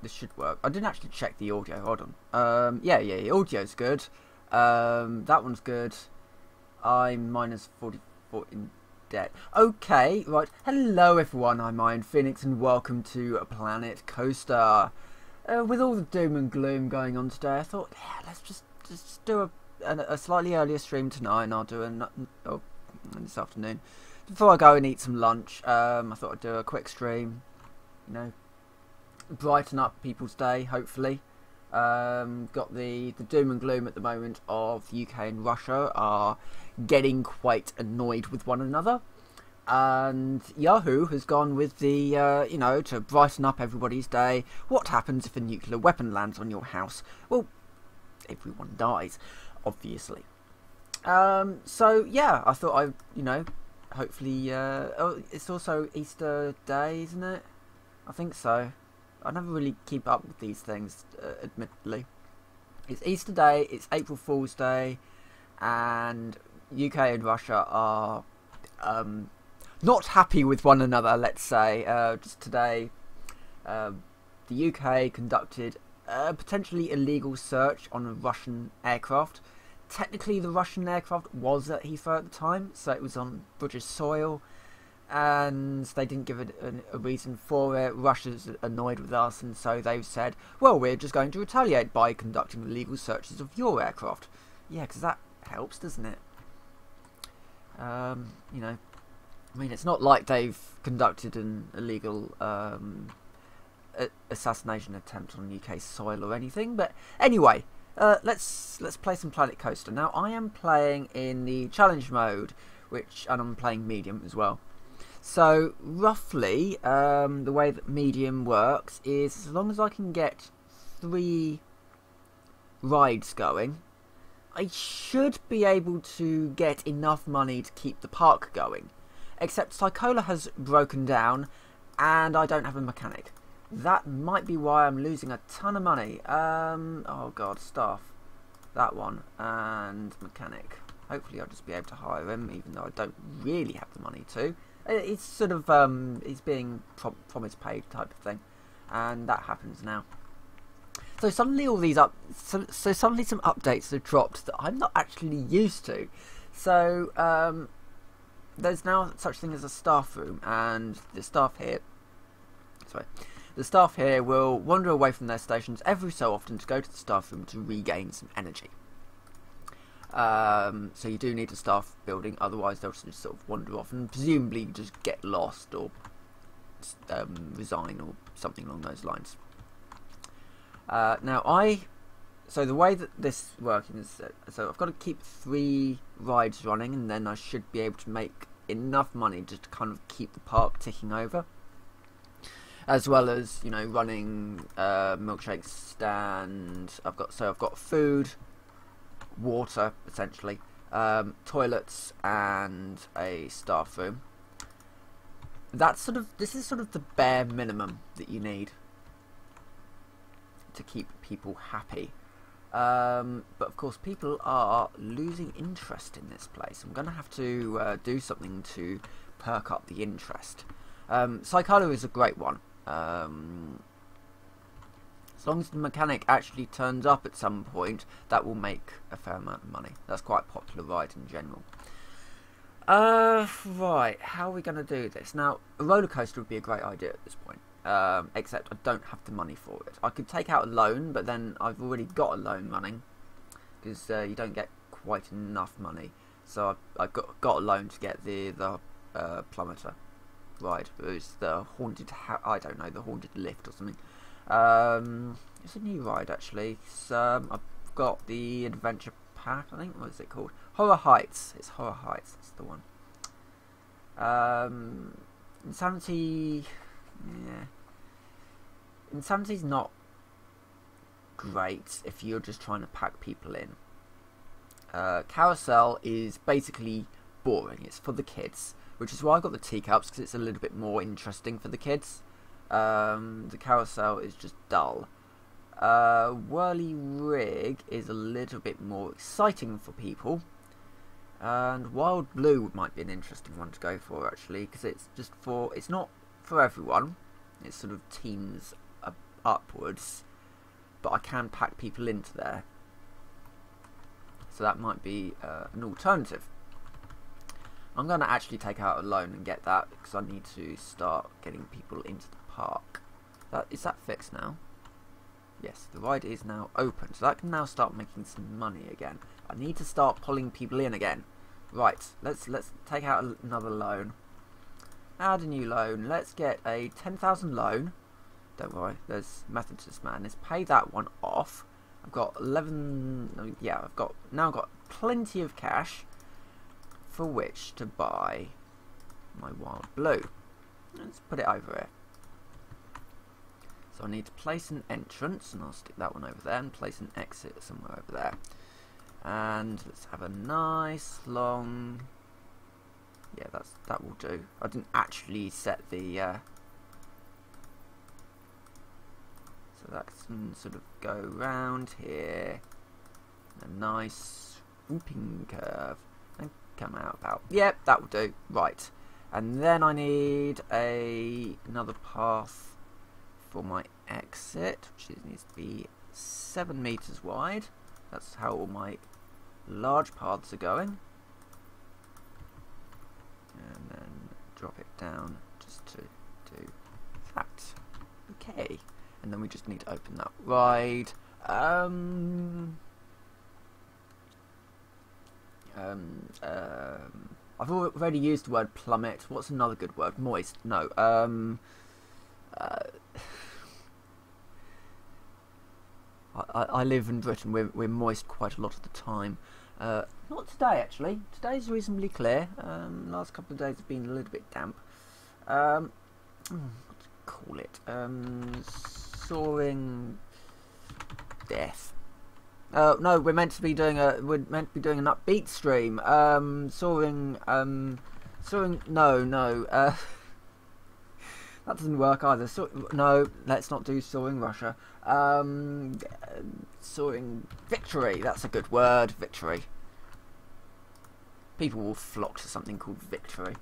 this should work. I didn't actually check the audio. Hold on. Yeah, audio's good. That one's good. I'm minus 44 in debt. Okay, right. Hello, everyone. I'm Iron Phoenix, and welcome to Planet Coaster. With all the doom and gloom going on today, I thought, yeah, let's just do a slightly earlier stream tonight, and I'll do this afternoon. Before I go and eat some lunch, I thought I'd do a quick stream. You know, brighten up people's day, hopefully. Got the doom and gloom at the moment of the UK and Russia are getting quite annoyed with one another, and Yahoo has gone with the to brighten up everybody's day. What happens if a nuclear weapon lands on your house? Well, everyone dies, obviously. So yeah, I thought hopefully it's also Easter Day, isn't it? I think so. I never really keep up with these things, admittedly. It's Easter Day, it's April Fool's Day, and UK and Russia are not happy with one another, let's say. Just today, the UK conducted a potentially illegal search on a Russian aircraft. Technically, the Russian aircraft was at Heathrow at the time, so it was on British soil, and they didn't give it a reason for it. Russia's annoyed with us, and so they've said, well, we're just going to retaliate by conducting illegal searches of your aircraft. Yeah, because that helps, doesn't it? I mean, it's not like they've conducted an illegal assassination attempt on UK soil or anything, but anyway, let's play some Planet Coaster. Now, I am playing in the challenge mode, and I'm playing medium as well. So, roughly, the way that medium works is as long as I can get 3 rides going, I should be able to get enough money to keep the park going. Except Psychola has broken down, and I don't have a mechanic. That might be why I'm losing a ton of money. Oh god, staff. That one, and mechanic. Hopefully I'll just be able to hire him, even though I don't really have the money to. It's sort of, he's being promised paid type of thing. And that happens now. So suddenly so suddenly some updates have dropped that I'm not actually used to. So, there's now such thing as a staff room, and the staff here will wander away from their stations every so often to go to the staff room to regain some energy. So you do need a staff building, otherwise they'll just sort of wander off and presumably just get lost or resign or something along those lines. So the way that this is working is, so I've got to keep 3 rides running, and then I should be able to make enough money just to kind of keep the park ticking over. As well as, running milkshake stand. I've got food, water, essentially, toilets, and a staff room. This is sort of the bare minimum that you need to keep people happy. But of course, people are losing interest in this place. I'm going to have to do something to perk up the interest. Psychola is a great one. As long as the mechanic actually turns up at some point, that will make a fair amount of money. That's quite a popular ride in general. Right, how are we going to do this? Now, a roller coaster would be a great idea at this point. Except I don't have the money for it. I could take out a loan, but then I've already got a loan running, because you don't get quite enough money. So I got a loan to get the plummeter ride. It's the haunted I don't know, the haunted lift or something. It's a new ride actually. I've got the adventure pack, I think. What is it called? Horror Heights. It's Horror Heights. That's the one. Insanity. Yeah. Insanity's not great if you're just trying to pack people in. Carousel is basically boring. It's for the kids, which is why I got the teacups, because it's a little bit more interesting for the kids. The Carousel is just dull. Whirly Rig is a little bit more exciting for people. And Wild Blue might be an interesting one to go for, actually, because it's not for everyone. It's sort of teams upwards, but I can pack people into there. So that might be an alternative. I'm going to actually take out a loan and get that, because I need to start getting people into the park. Is that fixed now? Yes, the ride is now open, so that can now start making some money again. I need to start pulling people in again. Right, let's take out another loan. Add a new loan. Let's get a 10,000 loan. Don't worry, there's method to this man. Let's pay that one off. I've got 11. Yeah, I've now got plenty of cash for which to buy my wild blue. Let's put it over here. So I need to place an entrance, and I'll stick that one over there, and place an exit somewhere over there. And let's have a nice long. Yeah, that will do. I didn't actually set the. So that can sort of go round here. A nice swooping curve. And come out about. Yep, that will do. Right. And then I need another path for my exit, which needs to be 7 meters wide. That's how all my large paths are going. And then drop it down just to do that. Okay. And then we just need to open that ride. I've already used the word plummet. What's another good word? Moist. No. I live in Britain. We're moist quite a lot of the time. Not today, actually. Today's reasonably clear. Last couple of days have been a little bit damp. What to call it? Soaring death. No, we're meant to be doing an upbeat stream. Soaring. No. That doesn't work either. No, let's not do Soaring Russia. Soaring Victory. That's a good word. Victory. People will flock to something called Victory.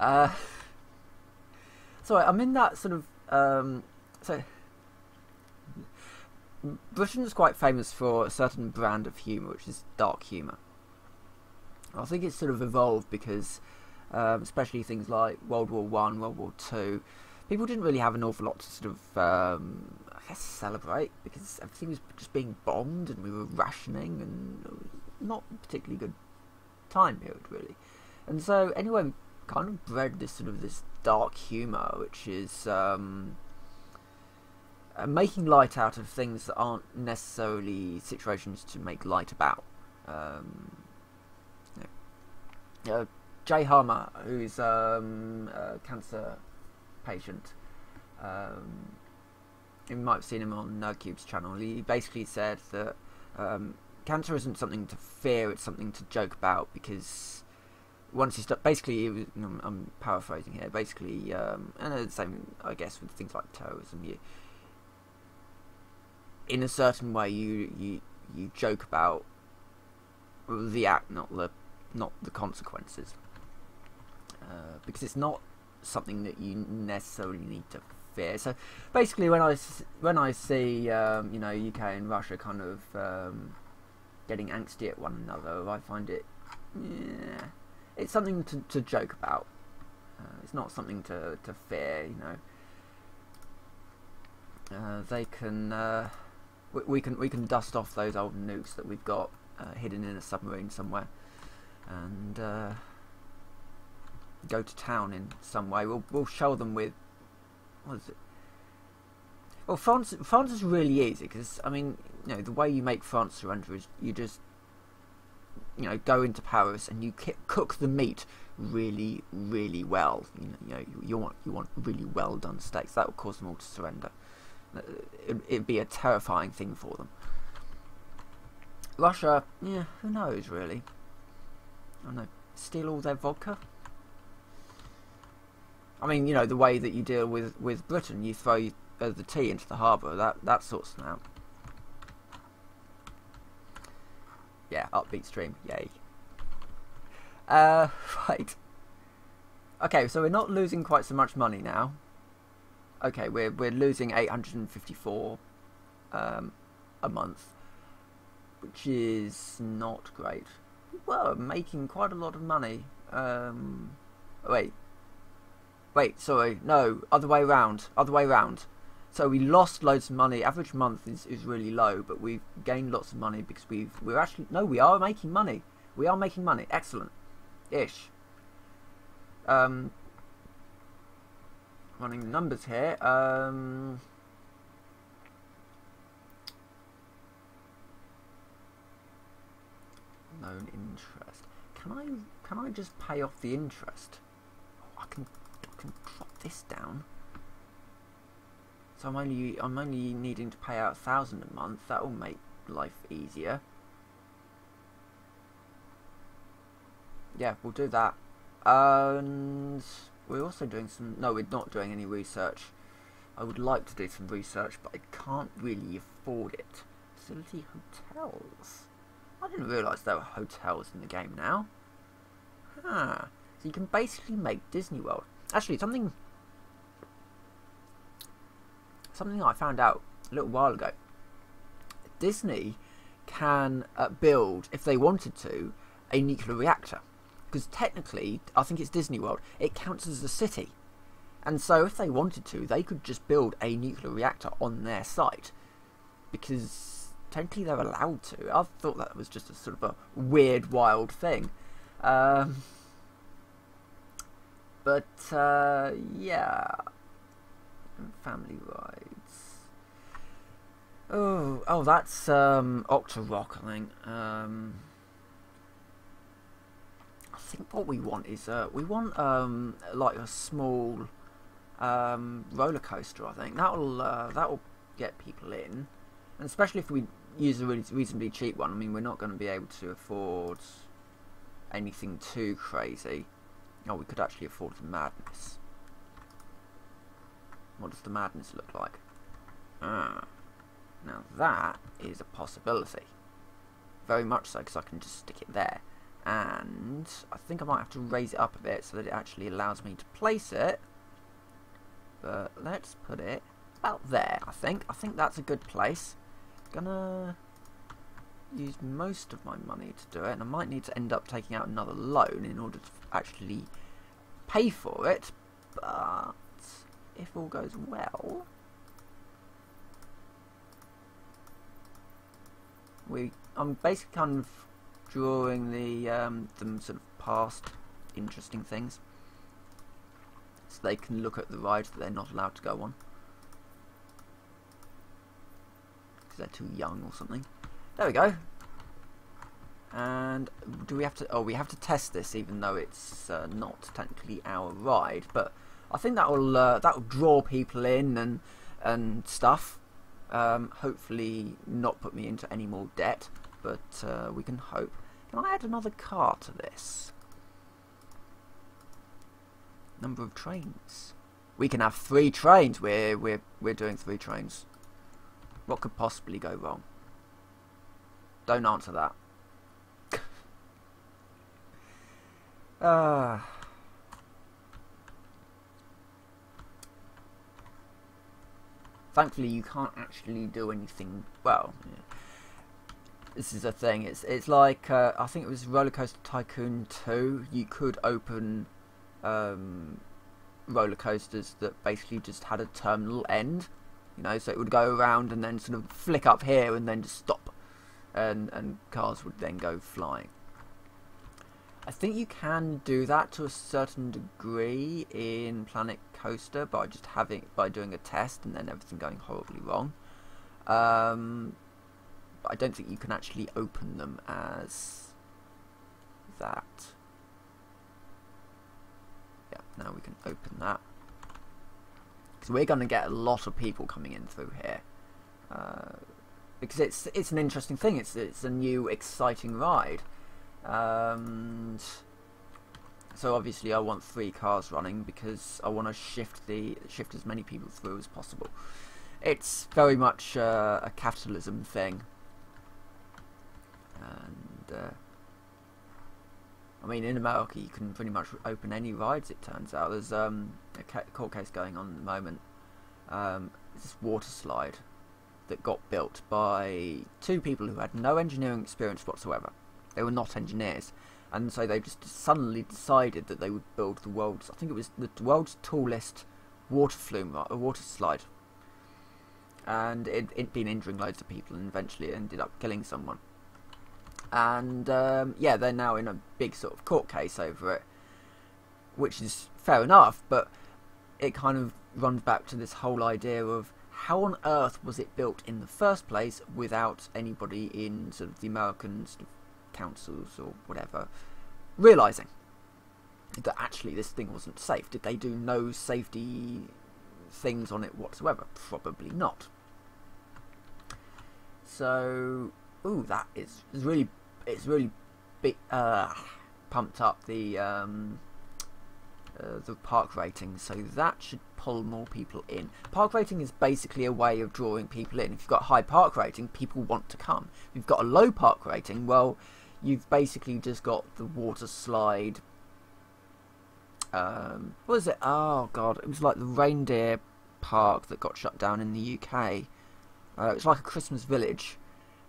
Sorry, I'm in that sort of. So, Britain's quite famous for a certain brand of humour, which is dark humour. I think it's sort of evolved because. Especially things like World War I, World War II, people didn't really have an awful lot to sort of, I guess, celebrate, because everything was just being bombed and we were rationing, and it was not a particularly good time period, really. And so, anyway, we kind of bred this sort of this dark humour, which is making light out of things that aren't necessarily situations to make light about. Jay Harmer, who's a cancer patient, you might have seen him on Nerdcube's channel. He basically said that cancer isn't something to fear; it's something to joke about, because once you start, basically, I'm paraphrasing here. Basically, and the same, I guess, with things like terrorism. In a certain way, you joke about the act, not the consequences. Because it's not something that you necessarily need to fear. So basically, when I see UK and Russia kind of getting angsty at one another, I find it it's something to joke about. It's not something to fear. They can we can dust off those old nukes that we've got hidden in a submarine somewhere, and go to town in some way. We'll show them with, what is it? Well, France is really easy, because I mean, the way you make France surrender is you just go into Paris and you cook the meat really, really well. You want really well done steaks. That will cause them all to surrender. It'd be a terrifying thing for them. Russia, yeah, who knows really? I don't know. Steal all their vodka. I mean, the way that you deal with Britain, you throw the tea into the harbour, that sorts them out. Yeah, upbeat stream, yay. Right. Okay, so we're not losing quite so much money now. okay, we're losing 854 a month, which is not great. We were making quite a lot of money. Wait, sorry, no, other way round. So we lost loads of money. Average month is really low, but we've gained lots of money because we are making money. We are making money. Excellent. Ish. Running the numbers here. Loan interest. Can I just pay off the interest? Oh, I can drop this down. So I'm only needing to pay out 1,000 a month. That will make life easier. Yeah, we'll do that. And we're also doing some... No, we're not doing any research. I would like to do some research, but I can't really afford it. Facility hotels. I didn't realise there were hotels in the game now. So you can basically make Disney World. Actually, something I found out a little while ago. Disney can build, if they wanted to, a nuclear reactor. Because technically, I think it's Disney World, it counts as a city. And so if they wanted to, they could just build a nuclear reactor on their site. Because technically they're allowed to. I thought that was just a sort of a weird, wild thing. Yeah. Family rides. Oh, that's Octorok, I think. I think what we want is we want like a small roller coaster. I think that'll get people in, and especially if we use a reasonably cheap one. I mean, we're not going to be able to afford anything too crazy. Oh, we could actually afford the Madness. What does the Madness look like? Now that is a possibility. Very much so, because I can just stick it there. And I think I might have to raise it up a bit so that it actually allows me to place it. But let's put it about there, I think. I think that's a good place. Gonna use most of my money to do it, and I might need to end up taking out another loan in order to actually pay for it. But if all goes well, I'm basically kind of drawing the sort of past interesting things, so they can look at the rides that they're not allowed to go on because they're too young or something. There we go. And do we have to? Oh, we have to test this, even though it's not technically our ride. But I think that will draw people in and stuff. Hopefully, not put me into any more debt. But we can hope. Can I add another car to this? Number of trains. We can have 3 trains. We're doing 3 trains. What could possibly go wrong? Don't answer that. Thankfully, you can't actually do anything. Well, yeah. This is a thing. It's like I think it was Roller Coaster Tycoon 2. You could open roller coasters that basically just had a terminal end. You know, so it would go around and then sort of flick up here and then just stop, and cars would then go flying. I think you can do that to a certain degree in Planet Coaster by doing a test and then everything going horribly wrong. But I don't think you can actually open them as that. Yeah, now we can open that. Because we're going to get a lot of people coming in through here. Because it's an interesting thing. It's a new, exciting ride. So obviously I want 3 cars running because I want to shift as many people through as possible. It's very much a capitalism thing. And I mean, in America you can pretty much open any rides, it turns out. There's a court case going on at the moment this water slide that got built by two people who had no engineering experience whatsoever. They were not engineers, and so they just suddenly decided that they would build the world's, I think it was the world's tallest water flume, a water slide. And it'd been injuring loads of people, and eventually it ended up killing someone. And yeah, they're now in a big sort of court case over it, which is fair enough, but it kind of runs back to this whole idea of how on earth was it built in the first place without anybody in sort of the American sort of councils or whatever realising that actually this thing wasn't safe. Did they do no safety things on it whatsoever? Probably not. So, ooh, that is really, it's really big, pumped up the park rating, so that should pull more people in. Park rating is basically a way of drawing people in. If you've got a high park rating, people want to come. If you've got a low park rating, well, you've basically just got the water slide. What was it? Oh god, it was like the reindeer park that got shut down in the UK. It was like a Christmas village,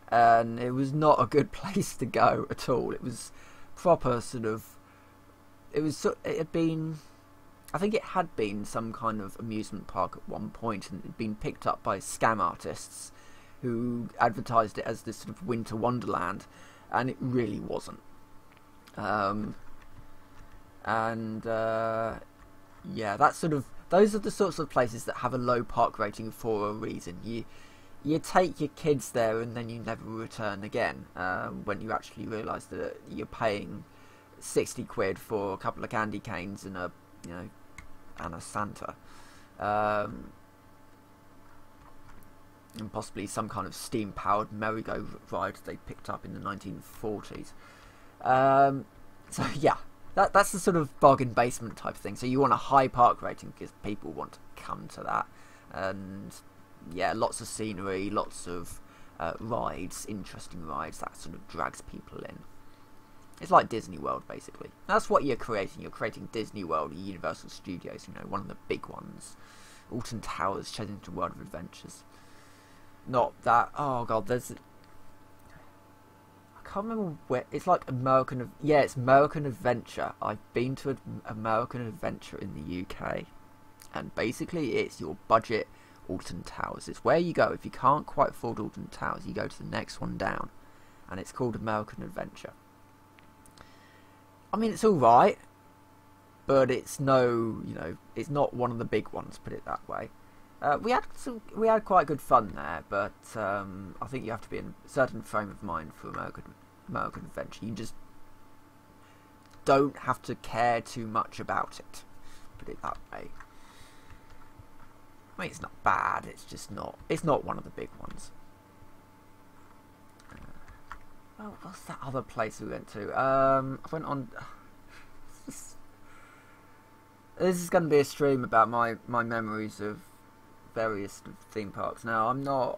and it was not a good place to go at all. It was proper sort of. It had been, I think it had been some kind of amusement park at one point, and it had been picked up by scam artists who advertised it as this sort of winter wonderland, and it really wasn't. Yeah, that's sort of, those are the sorts of places that have a low park rating for a reason. You take your kids there and then you never return again, when you actually realise that you're paying 60 quid for a couple of candy canes and a, you know, and a Santa, and possibly some kind of steam-powered merry-go-ride they picked up in the 1940s. So yeah, that's the sort of bargain basement type of thing. So you want a high park rating because people want to come to that, and yeah, lots of scenery, lots of rides, interesting rides that sort of drags people in. It's like Disney World, basically. That's what you're creating. You're creating Disney World, Universal Studios, you know, one of the big ones. Alton Towers, Chessington World of Adventures. Not that, oh god, there's... I can't remember where, it's like American, yeah, it's American Adventure. I've been to American Adventure in the UK. And basically it's your budget Alton Towers. It's where you go. If you can't quite afford Alton Towers, you go to the next one down. And it's called American Adventure. I mean, it's alright, but it's no, you know, it's not one of the big ones, put it that way. We had quite good fun there, but I think you have to be in a certain frame of mind for American Adventure. You just don't have to care too much about it, put it that way. I mean, it's not bad, it's just not, it's not one of the big ones. Oh, what's that other place we went to? I went on... This is going to be a stream about my memories of various theme parks. Now, I'm not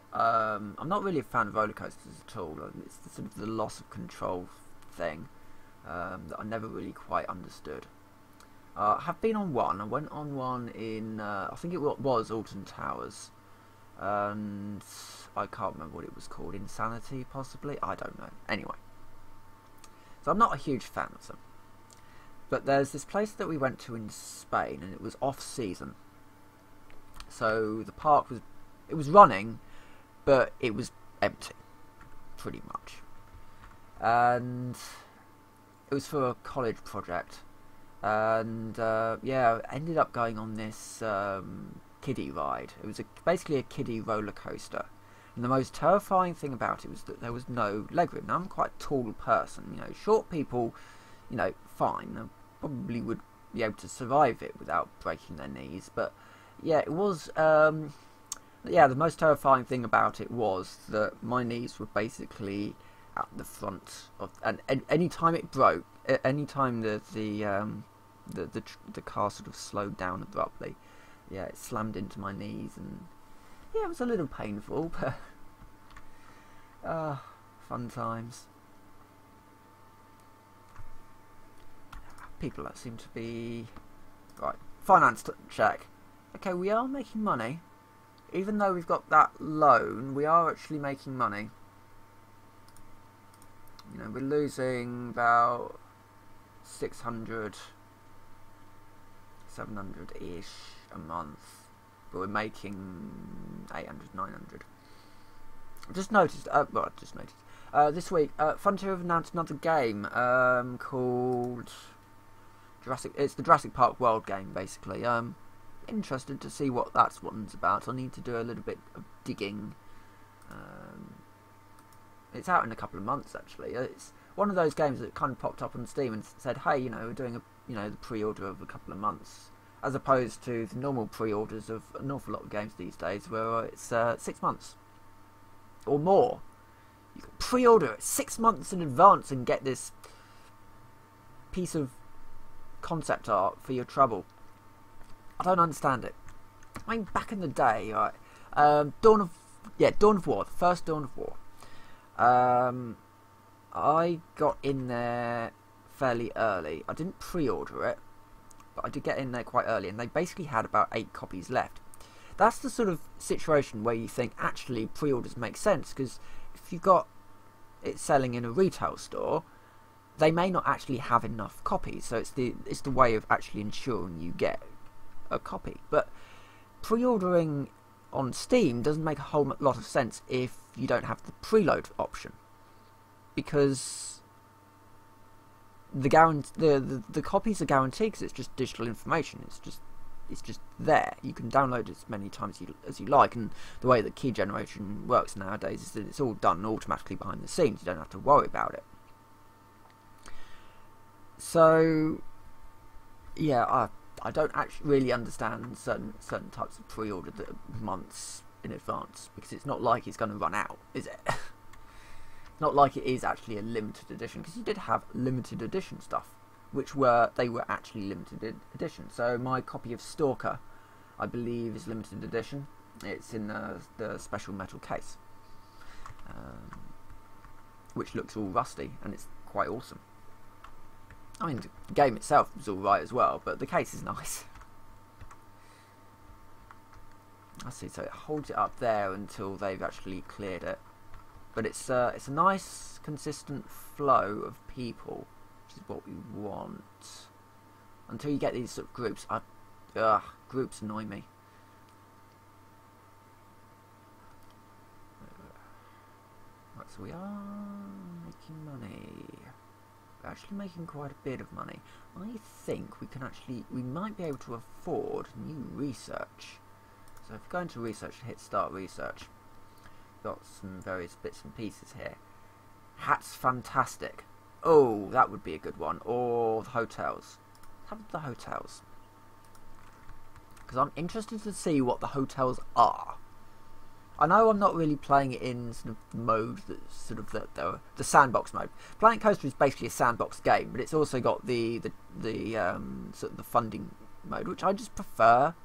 really a fan of roller coasters at all. It's sort of the loss of control thing that I never really quite understood. I have been on one. I went on one in, I think it was Alton Towers. And I can't remember what it was called. Insanity, possibly? I don't know. Anyway. So I'm not a huge fan of them. But there's this place that we went to in Spain, and it was off-season. So the park was... It was running, but it was empty. Pretty much. And it was for a college project. And, yeah, I ended up going on this... kiddie ride. It was basically a kiddie roller coaster, and the most terrifying thing about it was that there was no legroom. Now, I'm quite a tall person, you know, short people, you know, fine, they probably would be able to survive it without breaking their knees, but yeah, it was, yeah, the most terrifying thing about it was that my knees were basically at the front of, and any time it broke, any time the car sort of slowed down abruptly, yeah, it slammed into my knees, and yeah, it was a little painful, but fun times. People that seem to be right. Finance check. Okay, we are making money. even though we've got that loan, we are actually making money. You know, we're losing about 600, 700-ish a month, but we're making 800, 900. Just noticed, this week, Frontier have announced another game called it's the Jurassic Park World game, basically. Interested to see what that one's about. I need to do a little bit of digging. It's out in a couple of months, actually. It's one of those games that kind of popped up on Steam and said, hey, you know, we're doing the pre-order of a couple of months, as opposed to the normal pre-orders of an awful lot of games these days, where it's 6 months or more. You can pre-order it 6 months in advance and get this piece of concept art for your trouble. I don't understand it. I mean, back in the day, right? Dawn of War, the first Dawn of War. I got in there fairly early. I didn't pre-order it, but I did get in there quite early, and they basically had about 8 copies left. That's the sort of situation where you think, actually, pre-orders make sense, because if you've got it selling in a retail store, they may not actually have enough copies, so it's the way of actually ensuring you get a copy. But pre-ordering on Steam doesn't make a whole lot of sense if you don't have the preload option, because the copies are guaranteed, because it's just digital information. It's just there. You can download as many times as you like, and the way that key generation works nowadays is that it's all done automatically behind the scenes. You don't have to worry about it. So yeah, I don't actually really understand certain types of pre-order that are months in advance, because it's not like it's going to run out, is it? It's not like it is actually a limited edition, because you did have limited edition stuff, which were actually limited edition. So my copy of Stalker, I believe, is limited edition. It's in the special metal case, which looks all rusty, and it's quite awesome. I mean, the game itself is alright as well, but the case is nice. I see, so it holds it up there until they've actually cleared it. But it's a nice, consistent flow of people, which is what we want. Until you get these sort of groups. Groups annoy me. Right, so we are making money. We're actually making quite a bit of money. I think we might be able to afford new research. So if we go into research and hit start research, got some various bits and pieces here. Hat's fantastic. Oh, that would be a good one. Or the hotels. Have the hotels, because I'm interested to see what the hotels are. I know I'm not really playing it in sort of mode that's sort of the sandbox mode. Planet Coaster is basically a sandbox game, but it's also got the sort of the funding mode, which I just prefer.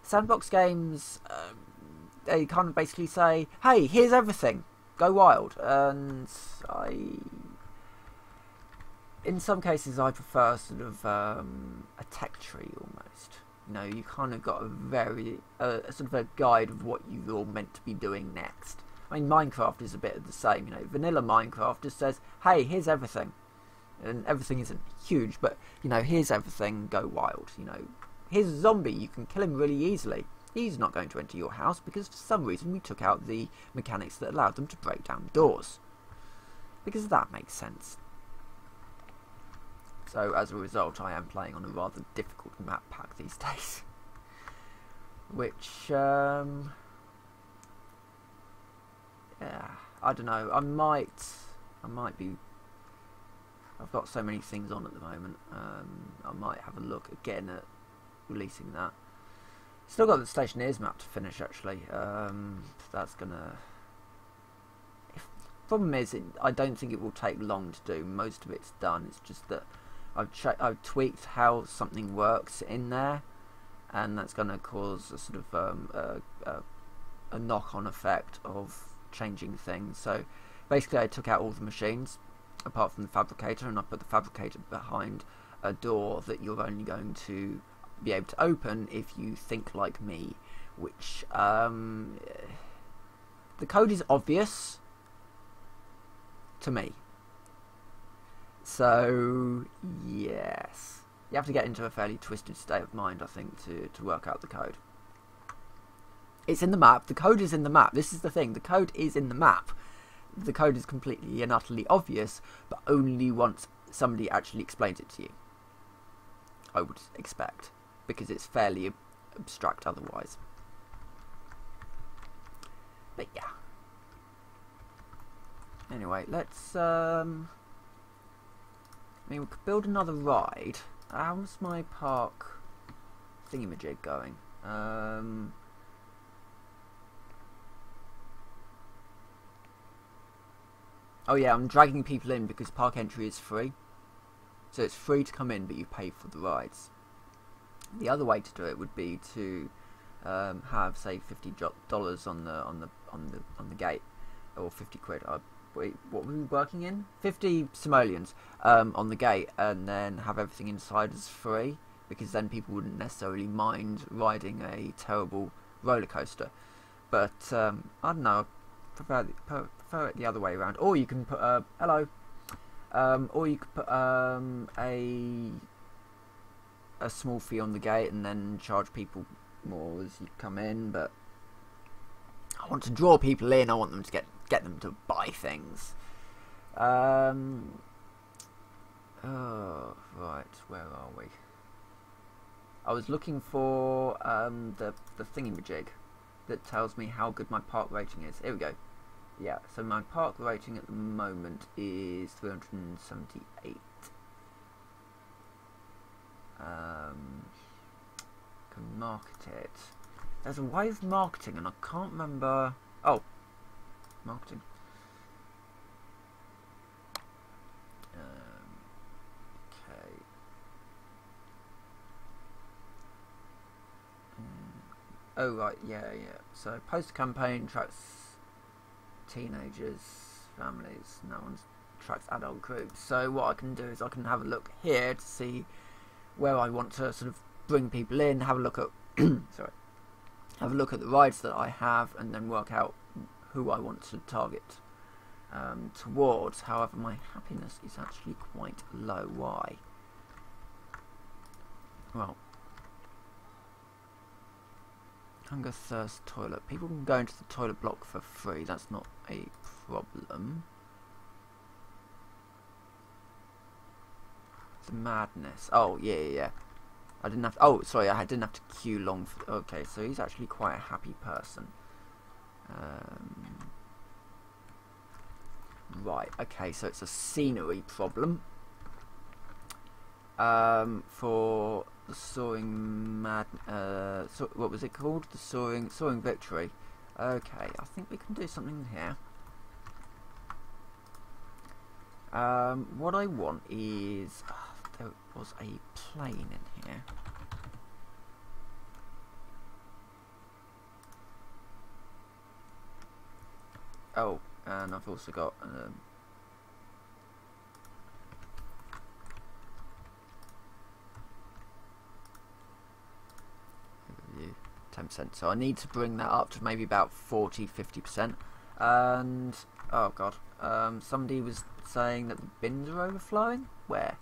Sandbox games, they kind of basically say, "Hey, here's everything, go wild," and in some cases, I prefer sort of a tech tree almost. You know, you kind of got a sort of a guide of what you're meant to be doing next. I mean, Minecraft is a bit of the same. You know, vanilla Minecraft just says, "Hey, here's everything," and everything isn't huge, but you know, here's everything, go wild. You know, here's a zombie, you can kill him really easily. He's not going to enter your house because for some reason we took out the mechanics that allowed them to break down doors, because that makes sense. So as a result, I am playing on a rather difficult map pack these days, which yeah, I don't know. I might be. I've got so many things on at the moment. I might have a look again at releasing that. Still got the Stationeers map to finish, actually. That's gonna. Problem is, I don't think it will take long to do. Most of it's done. It's just that I've tweaked how something works in there, and that's going to cause a sort of a knock-on effect of changing things. So basically, I took out all the machines apart from the fabricator, and I put the fabricator behind a door that you're only going to be able to open if you think like me, which the code is obvious to me. So yes, you have to get into a fairly twisted state of mind, I think, to work out the code. It's in the map. The code is in the map. This is the thing. The code is in the map. The code is completely and utterly obvious, but only once somebody actually explains it to you, I would expect, because it's fairly abstract otherwise. But yeah. Anyway, let's I mean, we could build another ride. How's my park thingamajig going? Oh yeah, I'm dragging people in because park entry is free. So it's free to come in, but you pay for the rides. The other way to do it would be to have, say, $50 on the gate, or 50 quid. Wait, what were we working in? 50 simoleons on the gate, and then have everything inside as free, because then people wouldn't necessarily mind riding a terrible roller coaster. But I don't know. Prefer it the other way around. Or you can put hello. Or you could put a small fee on the gate and then charge people more as you come in. But I want to draw people in. I want them to get them to buy things. Oh right, where are we? I was looking for the thingamajig that tells me how good my park rating is. Here we go. Yeah, so my park rating at the moment is 378. Can market it. There's a way of marketing, and I can't remember. Oh, marketing. Okay. Oh right, yeah. So post campaign tracks teenagers, families, no one's tracks adult groups. So what I can do is I can have a look here to see where I want to sort of bring people in, have a look at have a look at the rides that I have, and then work out who I want to target towards. However, my happiness is actually quite low. Why? Well, hunger, thirst, toilet. People can go into the toilet block for free. That's not a problem. The madness. Oh yeah. I didn't have to, oh sorry, I didn't have to queue long for. Okay, so he's actually quite a happy person. Right. Okay, so it's a scenery problem. For the soaring what was it called? The soaring victory. Okay, I think we can do something here. What I want is there was a plane in here. Oh, and I've also got 10%, so I need to bring that up to maybe about 40-50%. And oh god, somebody was saying that the bins are overflowing. Where?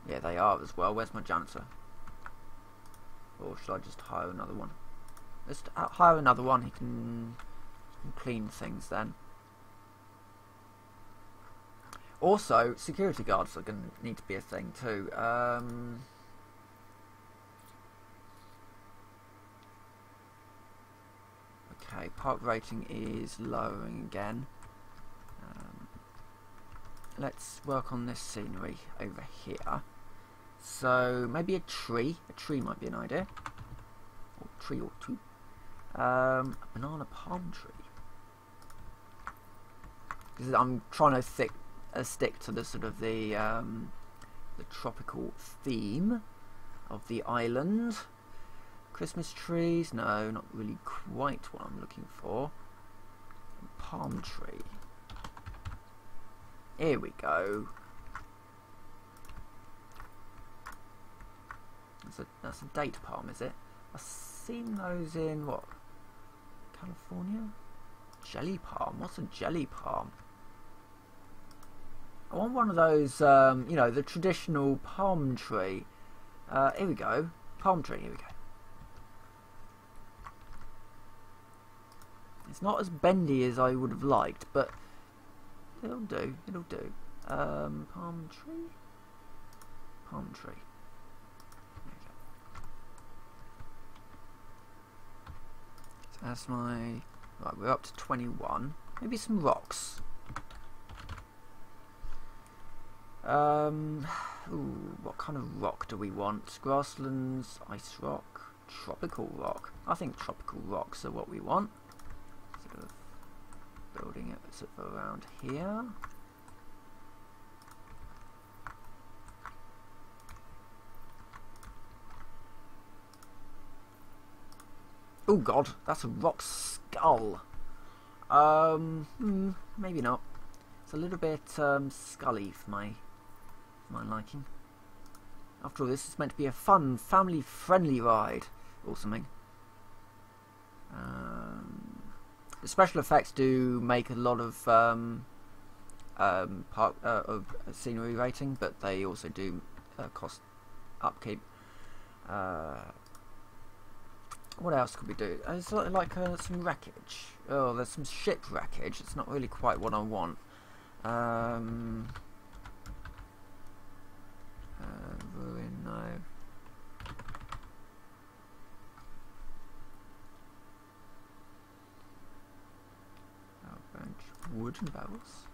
Yeah, they are as well. Where's my janitor? Or should I just hire another one? Let's hire another one. He can clean things then. Also, security guards are going to need to be a thing too. Okay, park rating is lowering again. Let's work on this scenery over here. So maybe a tree. A tree might be an idea. Or tree or two. A banana palm tree. Because I'm trying to stick to the sort of the tropical theme of the island. Christmas trees, no, not really quite what I'm looking for. Palm tree. Here we go. That's a date palm, is it? I've seen those in, what, California? Jelly palm? What's a jelly palm? I want one of those, you know, the traditional palm tree. Here we go. Palm tree, here we go. It's not as bendy as I would have liked, but it'll do. It'll do. Palm tree? Palm tree. There we go. So that's my... Right, we're up to 21. Maybe some rocks. Ooh, what kind of rock do we want? Grasslands, ice rock, tropical rock. I think tropical rocks are what we want. Sort of building it sort of around here. Oh god, that's a rock skull. Maybe not. It's a little bit scully for my liking. After all, this is meant to be a fun, family-friendly ride or something. The special effects do make a lot of scenery rating, but they also do cost upkeep. What else could we do? It's like some wreckage. Oh, there's some ship wreckage. It's not really quite what I want. Ruin, no. Bench. Wooden barrels.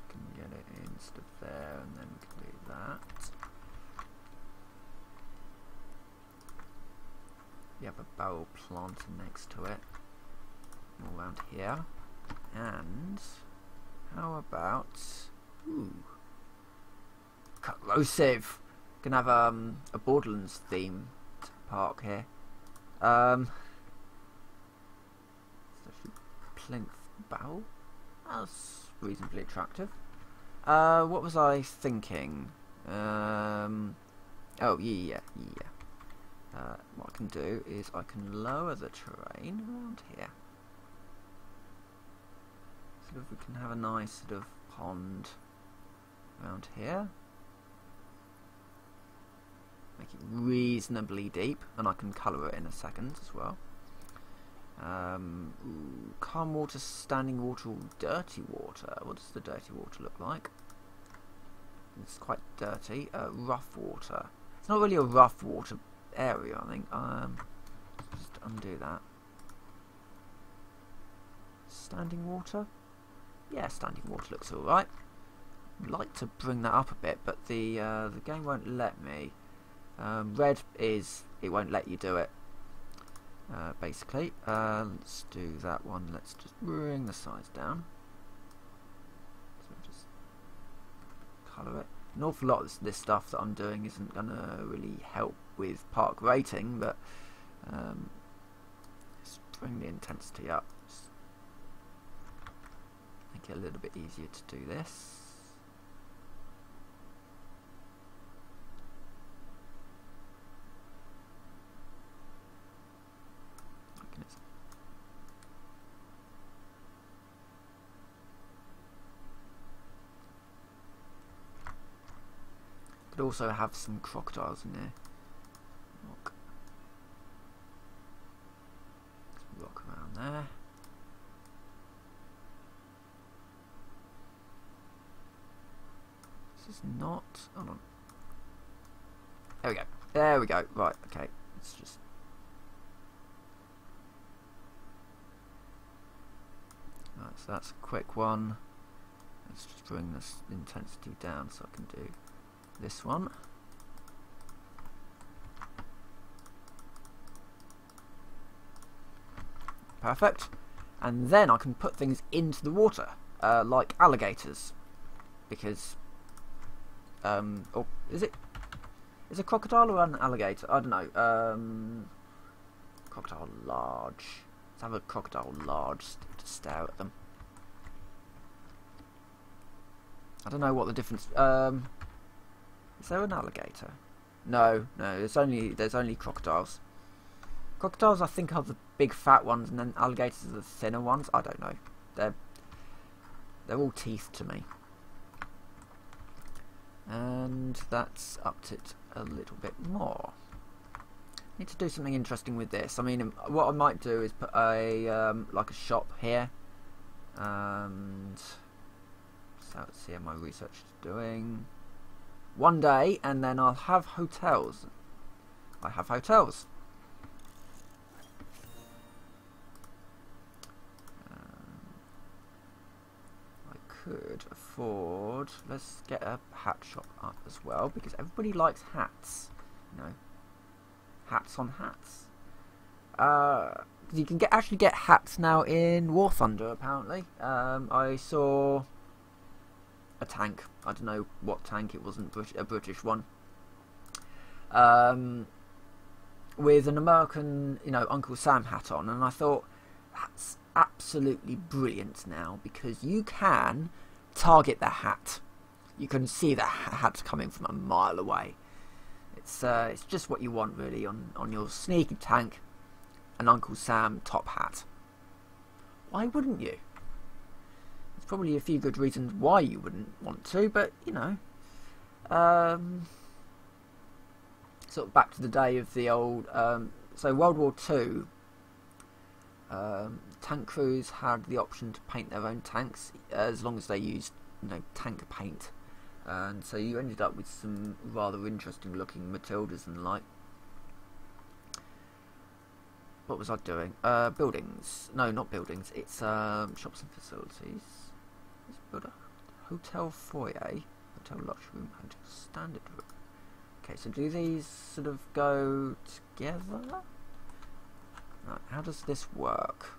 Can get it instead of there, and then we can do that. You have a barrel planter next to it, all around here. And how about corrosive? Gonna have a Borderlands themed park here. Plinth barrel. That's reasonably attractive. What was I thinking? Oh yeah. What I can do is I can lower the terrain around here. Sort of, we can have a nice sort of pond around here. Make it reasonably deep, and I can colour it in a second as well. Calm water, standing water, or dirty water. What does the dirty water look like? It's quite dirty. Rough water. It's not really a rough water area, I think. Just undo that. Standing water? Yeah, standing water looks alright. I'd like to bring that up a bit, but the game won't let me. Red is, it won't let you do it. Basically, let's do that one. Let's just bring the size down. So just colour it. An awful lot of this stuff that I'm doing isn't going to really help with park rating, but let's bring the intensity up. Just make it a little bit easier to do this. Could also have some crocodiles in there. Rock. Some rock around there. This is not. Hold on. There we go. There we go. Right. Okay. Let's just. Right. So that's a quick one. Let's just bring this intensity down so I can do this one. Perfect. And then I can put things into the water, like alligators, because or is it a crocodile or an alligator? I don't know. Crocodile large. Let's have a crocodile large to stare at them. I don't know what the difference. Is there an alligator? No, no. There's only crocodiles. Crocodiles, I think, are the big fat ones, and then alligators are the thinner ones. I don't know. They're all teeth to me. And that's upped it a little bit more. Need to do something interesting with this. I mean, what I might do is put a like a shop here, and so let's see how my research is doing. One day, and then I'll have hotels. I have hotels. I could afford. Let's get a hat shop up as well, because everybody likes hats. You know, hats on hats. You can actually get hats now in War Thunder. Apparently, I saw a tank. I don't know what tank. It wasn't a British one. With an American, you know, Uncle Sam hat on, and I thought that's absolutely brilliant now, because you can target the hat. You can see the hat coming from a mile away. It's just what you want, really, on your sneaky tank, an Uncle Sam top hat. Why wouldn't you? There's probably a few good reasons why you wouldn't want to, but you know, sort of back to the day of the old. So World War II, tank crews had the option to paint their own tanks as long as they used, you know, tank paint. And so you ended up with some rather interesting looking Matildas and like. What was I doing? Buildings. No, not buildings. It's shops and facilities. Let's build a hotel foyer, hotel luxury room, hotel standard room. Okay, so do these sort of go together? Right, how does this work?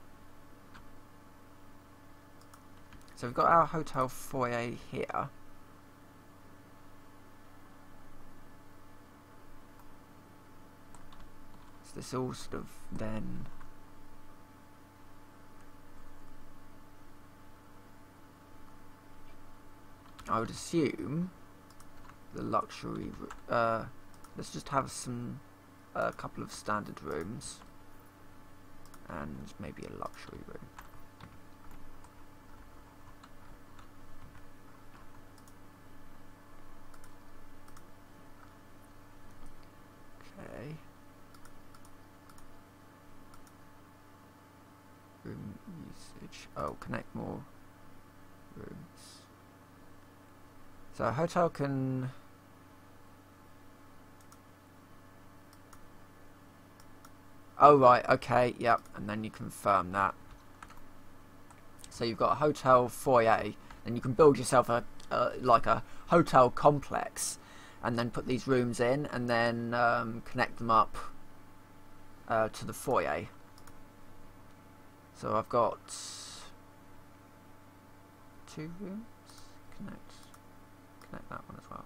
So we've got our hotel foyer here. This all sort of then I would assume the luxury let's just have a couple of standard rooms and maybe a luxury room. Okay. Room usage. Oh, connect more rooms. So a hotel can. Oh right, okay, yep, and then you confirm that. So you've got a hotel foyer, and you can build yourself a like a hotel complex, and then put these rooms in, and then connect them up to the foyer. So I've got 2 rooms. Connect that one as well.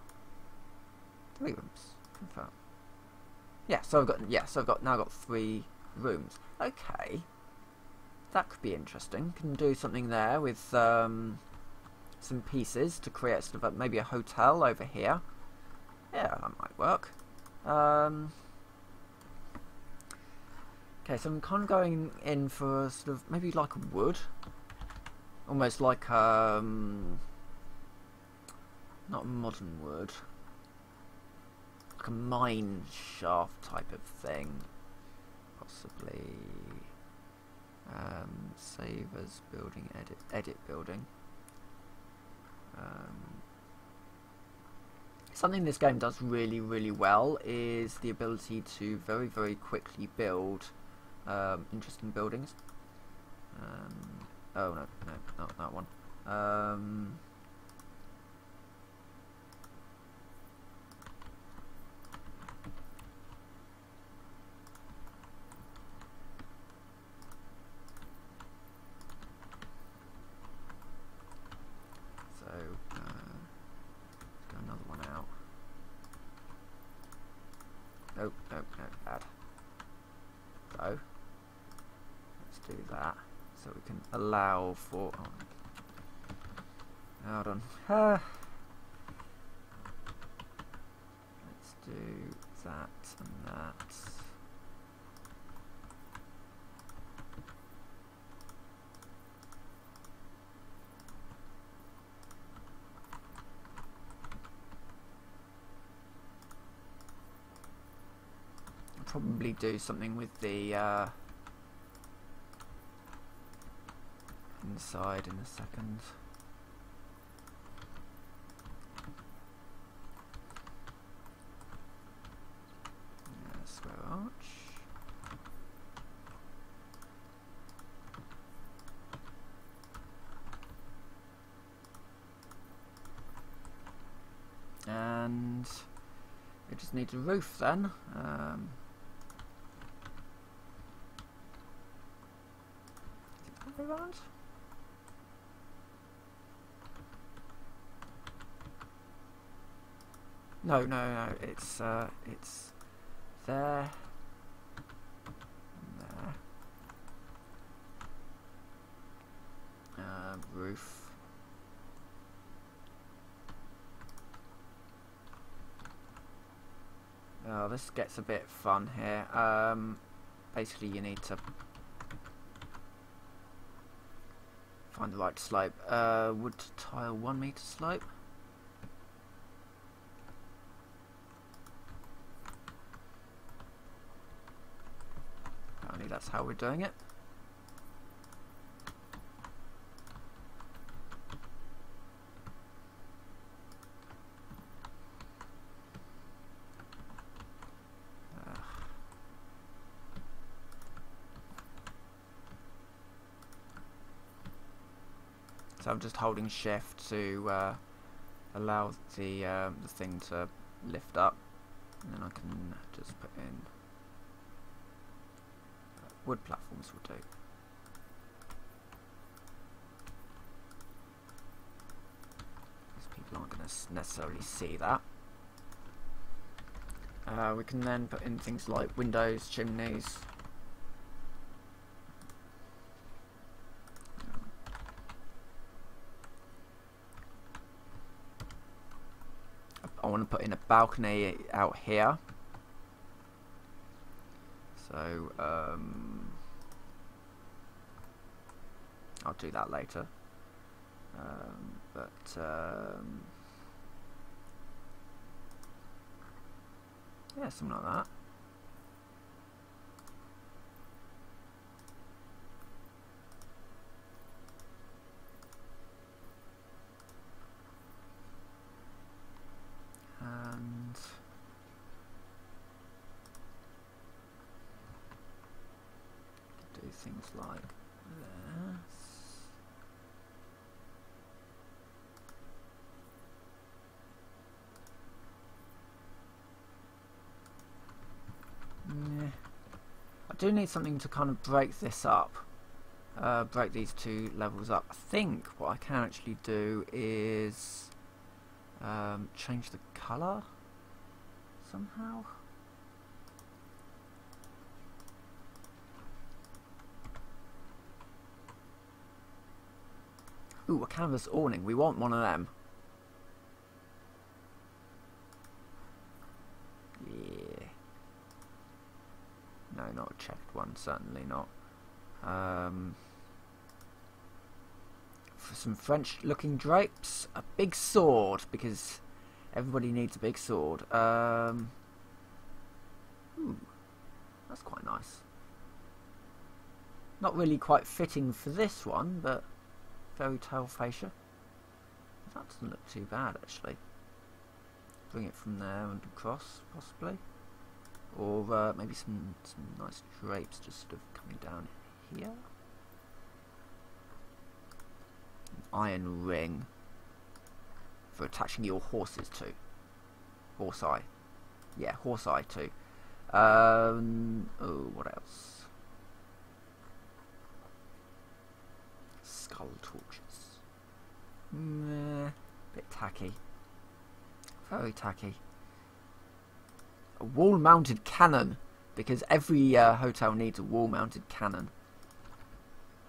3 rooms. Confirm. Yeah, so I've got now got 3 rooms. Okay, that could be interesting. Can do something there with some pieces to create sort of maybe a hotel over here. Yeah, that might work. Okay, so I'm kind of going in for sort of maybe like a wood, almost like not modern wood, like a mine shaft type of thing, possibly. Save as building, edit building. Something this game does really, really well is the ability to very, very quickly build interesting buildings. Oh no, not that one. So let's go another one out. Nope, bad. So let's do that, so we can allow for. Oh, hold on. do that and that. I'll probably do something with the inside in a second. Square arch. And it just needs a roof then. Around? No, it's there, and there. Roof. Oh, this gets a bit fun here. Basically, you need to find the right slope. Wood tile 1 meter slope. Apparently, that's how we're doing it. So I'm just holding shift to allow the thing to lift up, and then I can just put in wood platforms will do. Because people aren't going to necessarily see that. We can then put in things like windows, chimneys. I want to put in a balcony out here. So I'll do that later. Yeah, something like that. And do things like this. Yeah. I do need something to kind of break this up, break these two levels up. I think what I can actually do is change the colour somehow. Ooh, a canvas awning. We want one of them. Yeah. No, not a checked one. Certainly not. For some French-looking drapes, a big sword, because everybody needs a big sword. Ooh, that's quite nice. Not really quite fitting for this one, but fairy tale fascia. That doesn't look too bad, actually. Bring it from there and across, possibly. Or maybe some nice drapes just sort of coming down here. An iron ring for attaching your horses to. Horse eye. Yeah, horse eye too. Oh, what else? Skull torches. Meh, bit tacky. Very tacky. A wall-mounted cannon, because every hotel needs a wall-mounted cannon.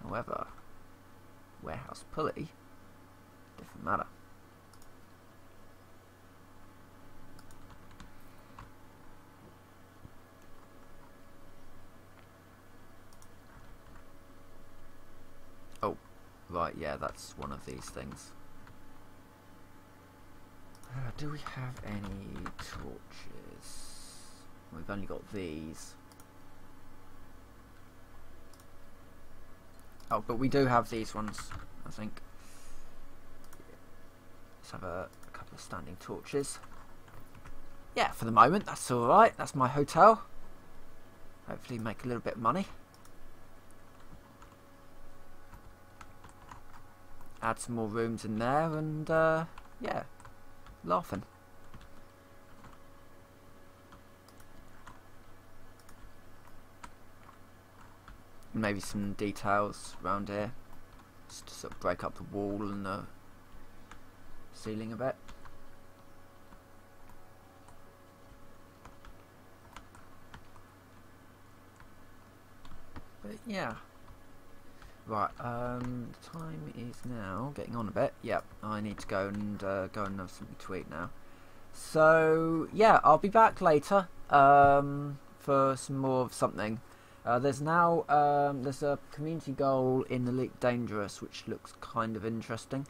However, warehouse pulley, different matter. Right, yeah, that's one of these things. Do we have any torches? We've only got these. Oh, but we do have these ones, I think. Let's have a couple of standing torches. Yeah, for the moment, that's alright. That's my hotel. Hopefully make a little bit of money. Add some more rooms in there and, yeah, laughing. Maybe some details around here. Just to sort of break up the wall and the ceiling a bit. But yeah. Right, time is now getting on a bit. Yep, I need to go and have something to eat now. So yeah, I'll be back later for some more of something. There's now there's a community goal in Elite Dangerous which looks kind of interesting.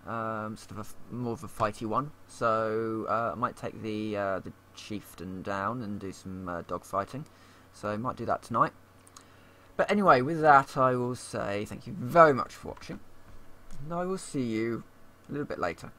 Sort of more of a fighty one. So I might take the chieftain down and do some dog fighting. So I might do that tonight. But anyway, with that I will say thank you very much for watching. And I will see you a little bit later.